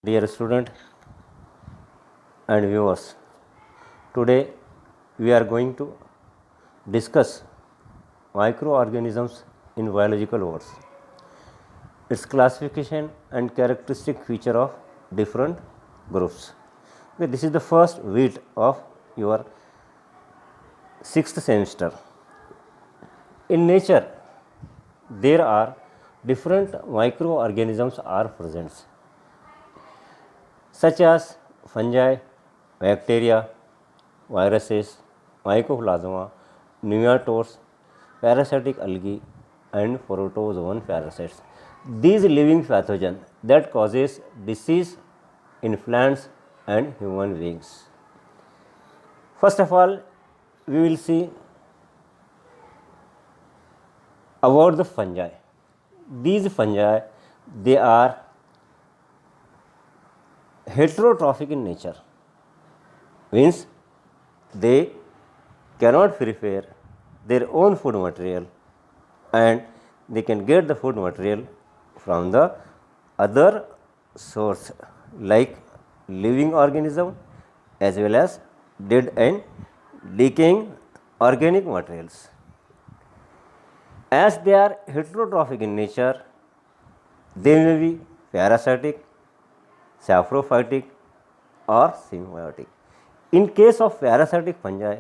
Dear student and viewers, today we are going to discuss microorganisms in biological words, its classification and characteristic feature of different groups. Okay, this is the first week of your sixth semester. In nature, there are different microorganisms are present, such as fungi, bacteria, viruses, mycoplasma, nematodes, parasitic algae and protozoan parasites. These living pathogens that causes disease in plants and human beings. First of all, we will see about the fungi. These fungi, they are heterotrophic in nature, means they cannot prepare their own food material and they can get the food material from the other source like living organism as well as dead and decaying organic materials. As they are heterotrophic in nature, they may be parasitic, saprophytic or symbiotic. In case of parasitic fungi,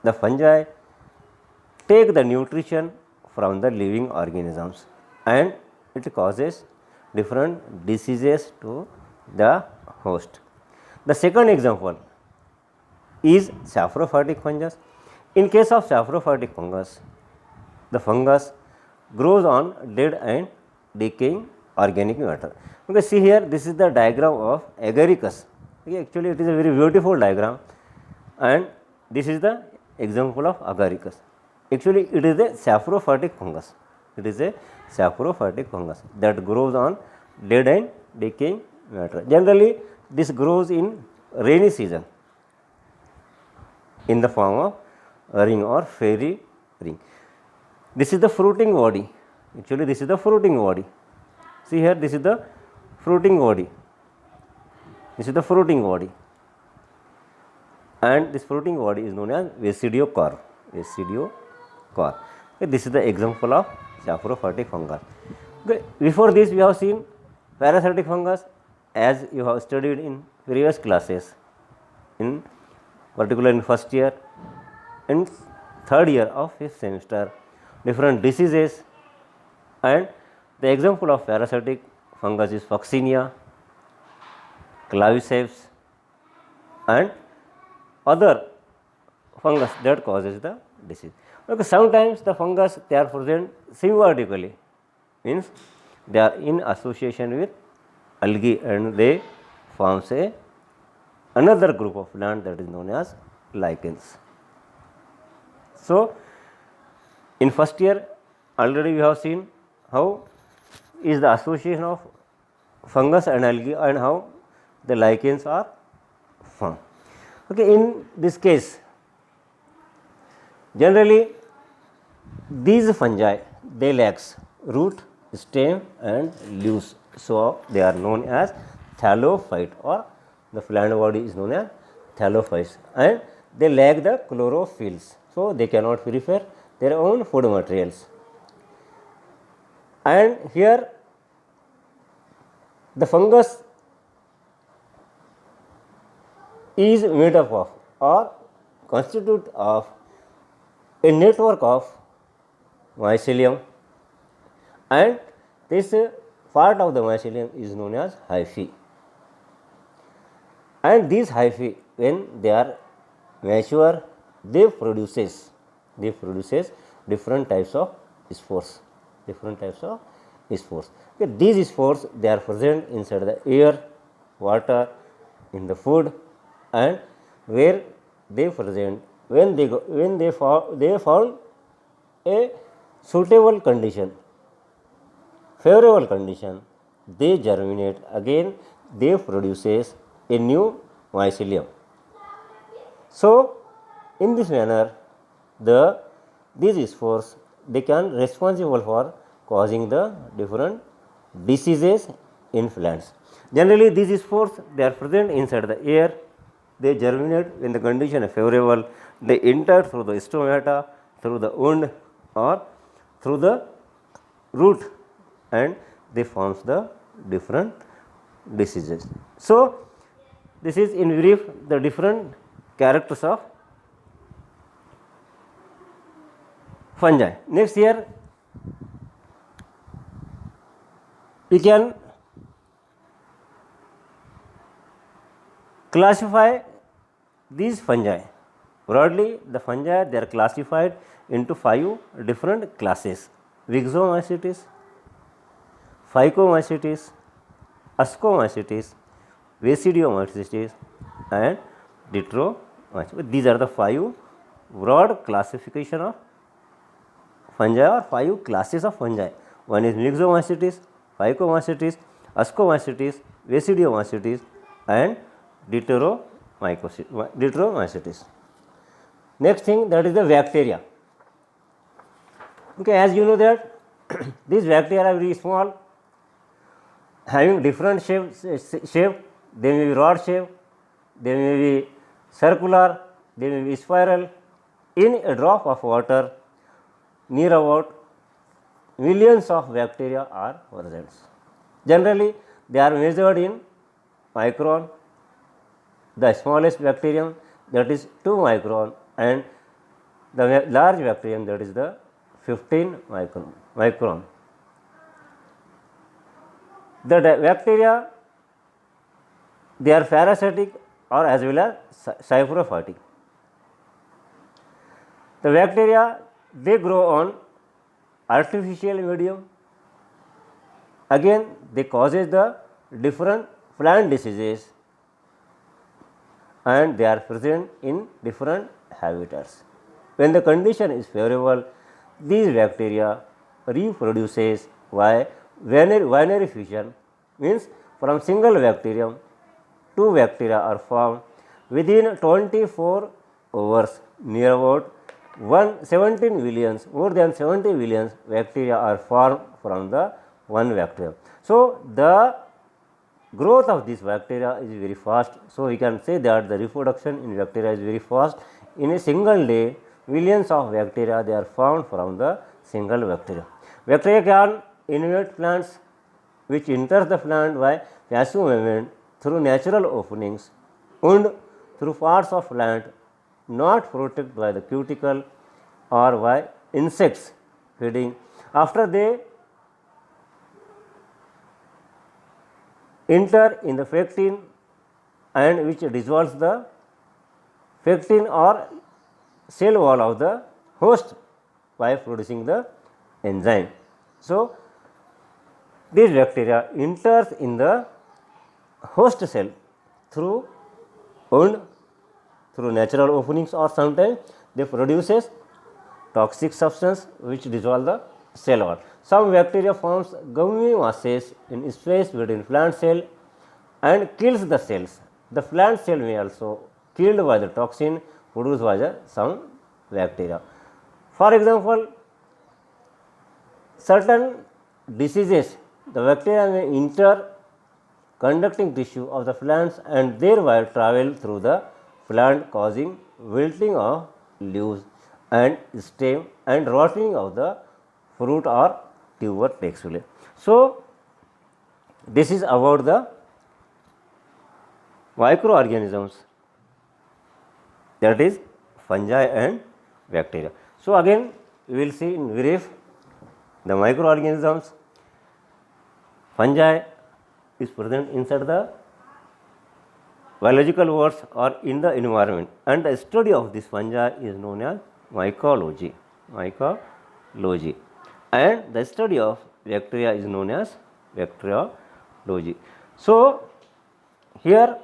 the fungi take the nutrition from the living organisms and it causes different diseases to the host. The second example is saprophytic fungus. In case of saprophytic fungus, the fungus grows on dead and decaying organic matter. Okay, see here, this is the diagram of agaricus. Okay, actually, it is a very beautiful diagram, and this is the example of agaricus. Actually, it is a saprophytic fungus. It is a saprophytic fungus that grows on dead and decaying matter. Generally, this grows in rainy season in the form of ring or fairy ring. This is the fruiting body. Actually, this is the fruiting body. See here, this is the fruiting body. This is the fruiting body, and this fruiting body is known as basidiocarp. Basidiocarp. Okay, this is the example of saprophytic fungus. Okay, before this, we have seen parasitic fungus, as you have studied in previous classes, in particular in first year and third year of fifth semester, different diseases, and the example of parasitic fungus is Fuchsinia, Claviceps and other fungus that causes the disease. Okay, sometimes the fungus, they are present symbiotically, means they are in association with algae and they forms a another group of plant that is known as lichens. So, in first year already we have seen how is the association of fungus and algae and how the lichens are formed. Okay, in this case, generally these fungi, they lacks root, stem and leaves. So, they are known as thallophyte, or the plant body is known as thallophytes, and they lack the chlorophylls. So, they cannot prepare their own food materials. And here the fungus is made up of or constitute of a network of mycelium, and this part of the mycelium is known as hyphae. And these hyphae, when they are mature, they produces different types of spores. Okay, these spores, they are present inside the air, water, in the food, and where they present when they found a suitable condition, favorable condition, they germinate again, they produces a new mycelium. So, in this manner, these spores, they can responsible for causing the different diseases in plants. Generally, these spores, they are present inside the air. They germinate when the condition is favorable. They enter through the stomata, through the wound, or through the root, and they forms the different diseases. So, this is in brief the different characters of fungi. Next here we can classify these fungi. Broadly, the fungi, they are classified into 5 different classes: Rhizomycetes, Phycomycetes, Ascomycetes, Basidiomycetes, and Ditromycetes. These are the 5 broad classification of fungi, or 5 classes of fungi. One is Myxomycetes, Phycomycetes, Ascomycetes, Basidiomycetes, and Ditromycetes. Next thing, that is the bacteria. Okay, as you know that these bacteria are very small, having different shape. They may be rod shape, they may be circular, they may be spiral. In a drop of water, near about millions of bacteria are present. Generally, they are measured in micron. The smallest bacterium, that is 2 micron, and the large bacterium, that is the 15 micron. The bacteria, they are parasitic or as well as saprophytic. The bacteria, they grow on artificial medium. Again, they causes the different plant diseases, and they are present in different habitats. When the condition is favorable, these bacteria reproduces by binary fission, means from single bacterium 2 bacteria are formed within 24 hours. Near about 17 billions, more than 70 billions bacteria are formed from the one bacterium. So, the growth of this bacteria is very fast. So, we can say that the reproduction in bacteria is very fast. In a single day, millions of bacteria, they are formed from the single bacteria. Bacteria can invade plants, which enters the plant by passive movement through natural openings, and through parts of plant not protected by the cuticle or by insects feeding. After they enter in the pectin, and which dissolves the pectin or cell wall of the host by producing the enzyme. So, this bacteria enters in the host cell through wound, through natural openings, or sometimes they produces toxic substance which dissolve the cell wall. Some bacteria forms gummy masses in space between plant cell and kills the cells. The plant cell may also killed by the toxin produced by some bacteria. For example, certain diseases, the bacteria may enter conducting tissue of the plants and thereby travel through the plant, causing wilting of leaves and stem and rotting of the fruit or tuber textile. So, this is about the microorganisms, that is fungi and bacteria. So, again we will see in brief the microorganisms. Fungi is present inside the biological world or in the environment, and the study of this fungi is known as mycology. And the study of bacteria is known as bacteriology. So, here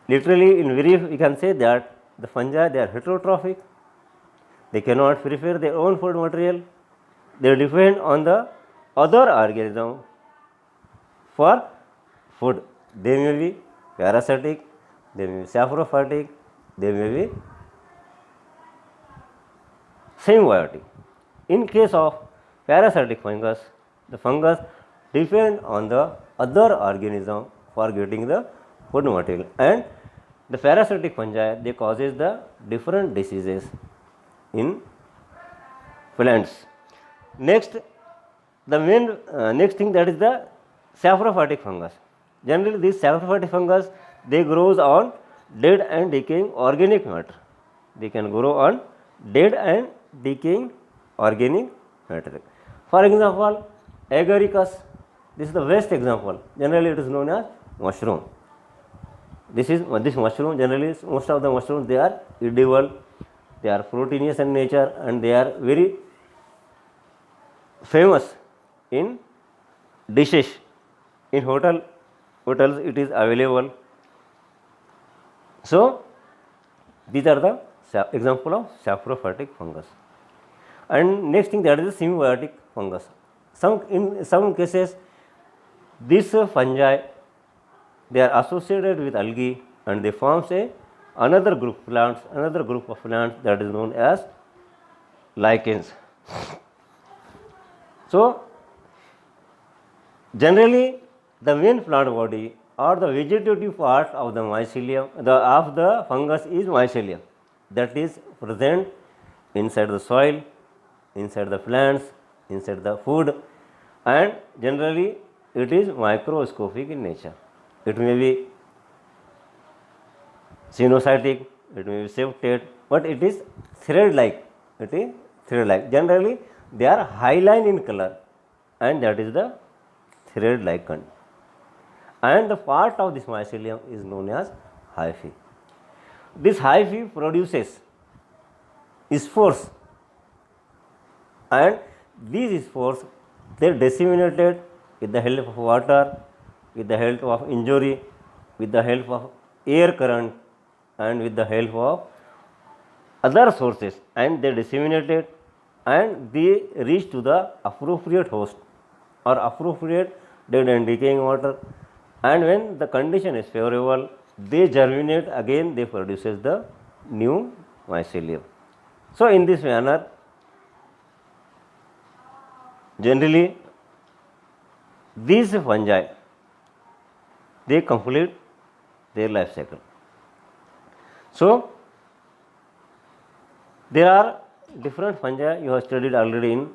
literally in brief we can say that the fungi, they are heterotrophic, they cannot prepare their own food material, they depend on the other organism for food. They may be parasitic, they may be saprophytic, they may be symbiotic. In case of parasitic fungus, the fungus depend on the other organism for getting the food material, and the parasitic fungi, they causes the different diseases in plants. Next, the main next thing, that is the saprophytic fungus. Generally, these saprophytic fungus, they grows on dead and decaying organic matter. They can grow on dead and decaying organic matter. For example, agaricus. This is the best example. Generally, it is known as mushroom. This mushroom, generally most of the mushrooms, they are edible, they are proteinous in nature, and they are very famous in dishes. In hotels it is available. So these are the example of saprophytic fungus. And next thing, that is the symbiotic fungus. In some cases, these fungi, they are associated with algae, and they forms another group of plants, that is known as lichens. So generally, the main plant body or the vegetative part of the mycelium, of the fungus, is mycelium, that is present inside the soil, inside the plants, inside the food, and generally it is microscopic in nature. It may be sinusoidal, it may be septate, but it is thread-like. Generally, they are hyaline in color, and that is the thread-like kind. And the part of this mycelium is known as hyphae. This hyphae produces spores, and these spores, they are disseminated with the help of water, with the help of injury, with the help of air current, and with the help of other sources, and they disseminated, and they reach to the appropriate host or appropriate dead and decaying water, and when the condition is favorable, they germinate again, they produces the new mycelium. So in this manner, generally these fungi, they complete their life cycle. So there are different fungi you have studied already in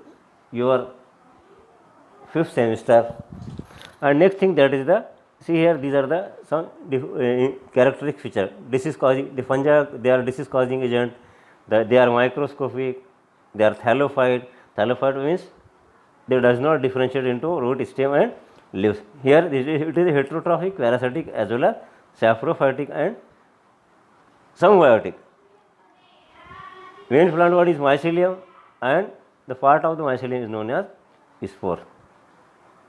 your 5th semester. And next thing, that is the, see here, these are the some characteristic feature. Disease causing, the fungi, they are disease causing agent, they are microscopic, they are thallophyte. Thallophyte means they does not differentiate into root, stem, and leaves. Here it is heterotrophic, parasitic, as well as saprophytic and symbiotic. Main plant body is mycelium, and the part of the mycelium is known as spore.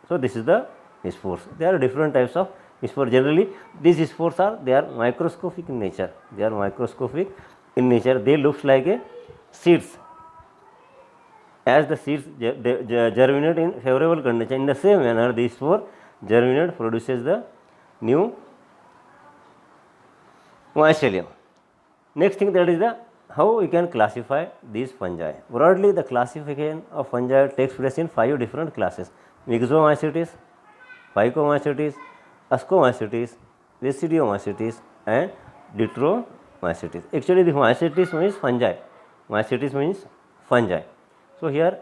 So this is the spores. There are different types of spores. Generally, these spores are, they are microscopic in nature. They looks like a seeds. As the seeds germinate in favorable condition, in the same manner, the spore germinate, produces the new mycelium. Next thing, that is the how we can classify these fungi. Broadly, the classification of fungi takes place in 5 different classes: Myxomycetes, Phycomycetes, Ascomycetes, Basidiomycetes, and Deuteromycetes. Actually, the mycetes means fungi. Mycetes means fungi. So here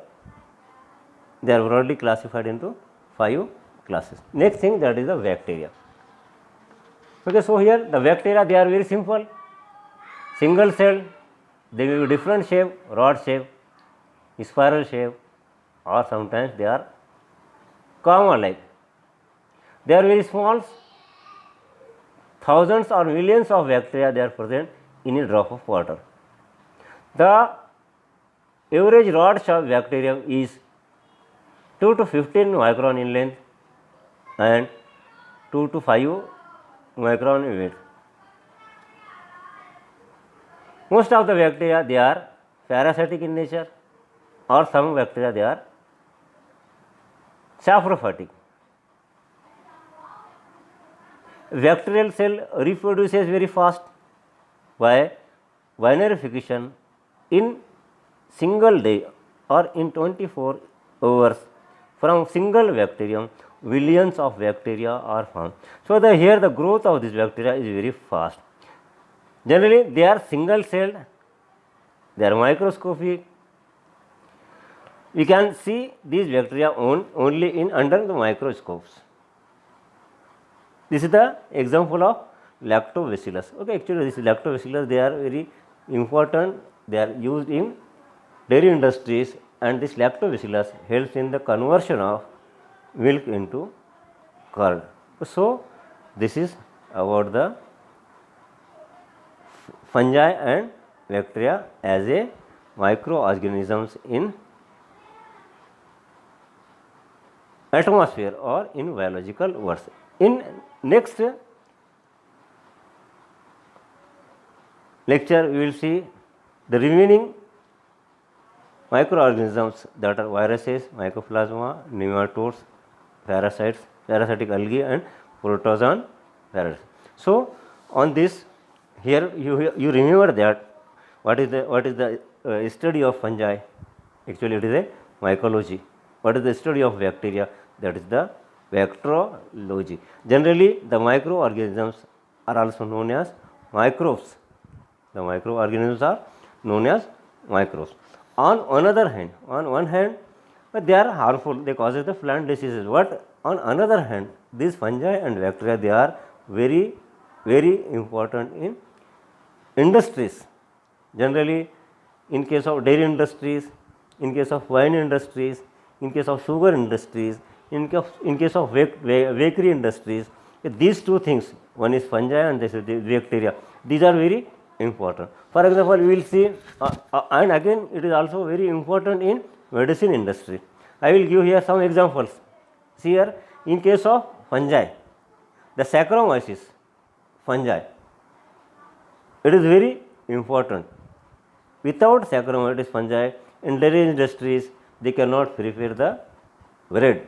they are broadly classified into 5 classes. Next thing, that is the bacteria. Okay, so here the bacteria, they are very simple, single cell. They will be different shape, rod shape, spiral shape, or sometimes they are common like. They are very small. Thousands or millions of bacteria, they are present in a drop of water. The average rod shape bacterium is 2 to 15 micron in length and 2 to 5 micron in width. Most of the bacteria, they are parasitic in nature, or some bacteria, they are saprophytic. Bacterial cell reproduces very fast by vinerification. In single day or in 24 hours, from single bacterium billions of bacteria are formed. So, here the growth of this bacteria is very fast. Generally, they are single celled, they are microscopic. We can see these bacteria only in under the microscopes. This is the example of lactobacillus. Okay, actually, this lactobacillus, they are very important. They are used in dairy industries, and this lactobacillus helps in the conversion of milk into curd. So, this is about the fungi and bacteria as a microorganisms in atmosphere or in biological words. In next lecture, we will see the remaining microorganisms, that are viruses, mycoplasma, nematodes, parasites, parasitic algae and protozoan parasites. So, on this, here you remember that what is the study of fungi? Actually, it is a mycology. What is the study of bacteria? That is the bacteriology. Generally, the microorganisms are also known as microbes. The microorganisms are known as microbes. On one hand, they are harmful, they cause the plant diseases. But on another hand, these fungi and bacteria, they are very, very important in industries. Generally, in case of dairy industries, in case of wine industries, in case of sugar industries, in case of bakery industries, these two things, one is fungi and this is the bacteria, these are very important. For example, we will see and again it is also very important in medicine industry. I will give here some examples. See here, in case of fungi, the Saccharomyces fungi, it is very important. Without Saccharomyces fungi, in dairy industries, they cannot prepare the bread,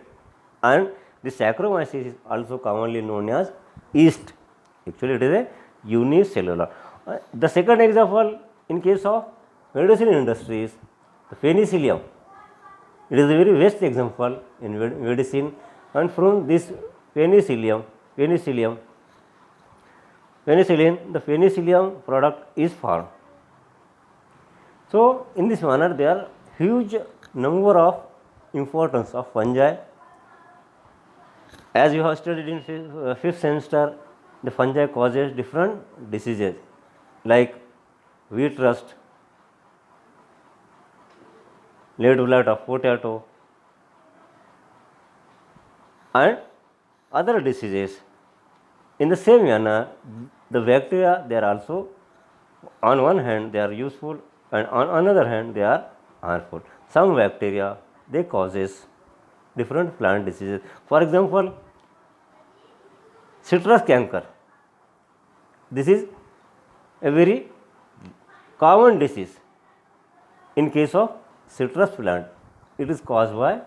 and the Saccharomyces is also commonly known as yeast. Actually, it is a unicellular. The second example, in case of medicine industries, the penicillium, it is a very best example in medicine, and from this penicillium, the penicillium product is formed. So, in this manner, there are huge number of importance of fungi. As you have studied in fifth semester, the fungi causes different diseases like wheat rust, lead blight of potato and other diseases. In the same manner, the bacteria, they are also, on one hand they are useful and on another hand they are harmful. Some bacteria, they causes different plant diseases. For example, citrus canker, this is a very common disease. In case of citrus plant, it is caused by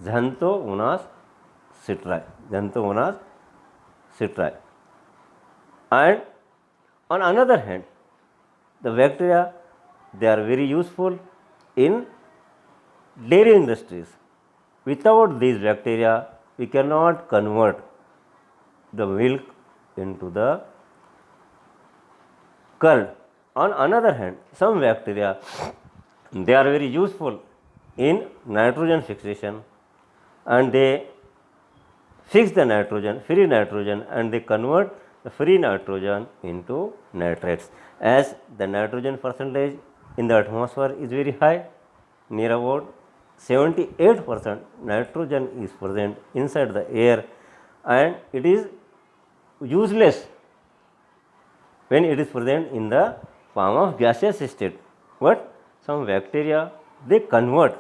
Xanthomonas citri. And on another hand, the bacteria, they are very useful in dairy industries. Without these bacteria, we cannot convert the milk into the curd. On another hand, some bacteria, they are very useful in nitrogen fixation, and they fix the nitrogen, free nitrogen, and they convert the free nitrogen into nitrates. As the nitrogen percentage in the atmosphere is very high, near about 78% nitrogen is present inside the air, and it is useless when it is present in the form of gaseous state. But some bacteria, they convert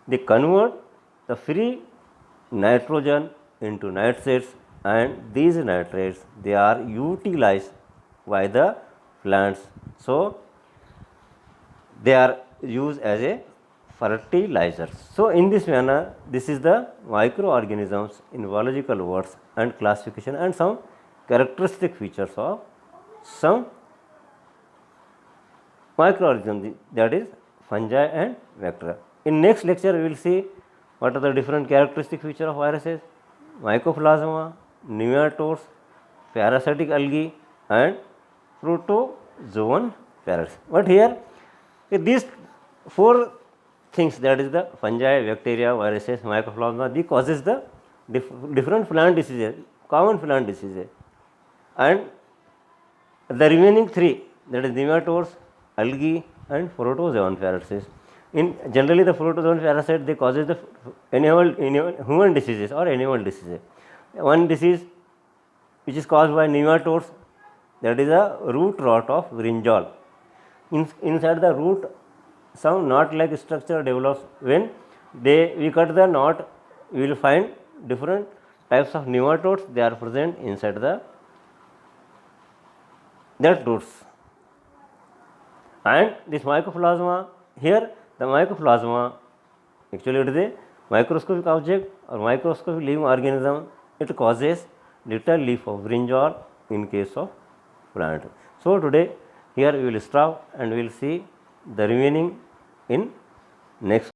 the free nitrogen into nitrates, and these nitrates, they are utilized by the plants. So, they are used as a fertilizers. So, in this manner, this is the microorganisms in biological words and classification and some characteristic features of some microorganisms, that is fungi and bacteria. In next lecture, we will see What are the different characteristic feature of viruses? Mycoplasma, nematodes, parasitic algae and protozoan parasites. But here these four things, that is the fungi, bacteria, viruses, mycoplasma, they causes the different plant diseases, common plant diseases, and the remaining three, that is nematodes, algae and protozoan parasites. In generally the protozoan parasite, they causes the human diseases or animal diseases. One disease which is caused by nematodes, that is a root rot of brinjal. Inside the root, some knot-like structure develops. When we cut the knot, we will find different types of nematodes. They are present inside that roots. And this mycoplasma, here the mycoplasma, actually it is a microscopic object or microscopic living organism. It causes little leaf of brinjal in case of plant. So today here we will stop and we will see the remaining in next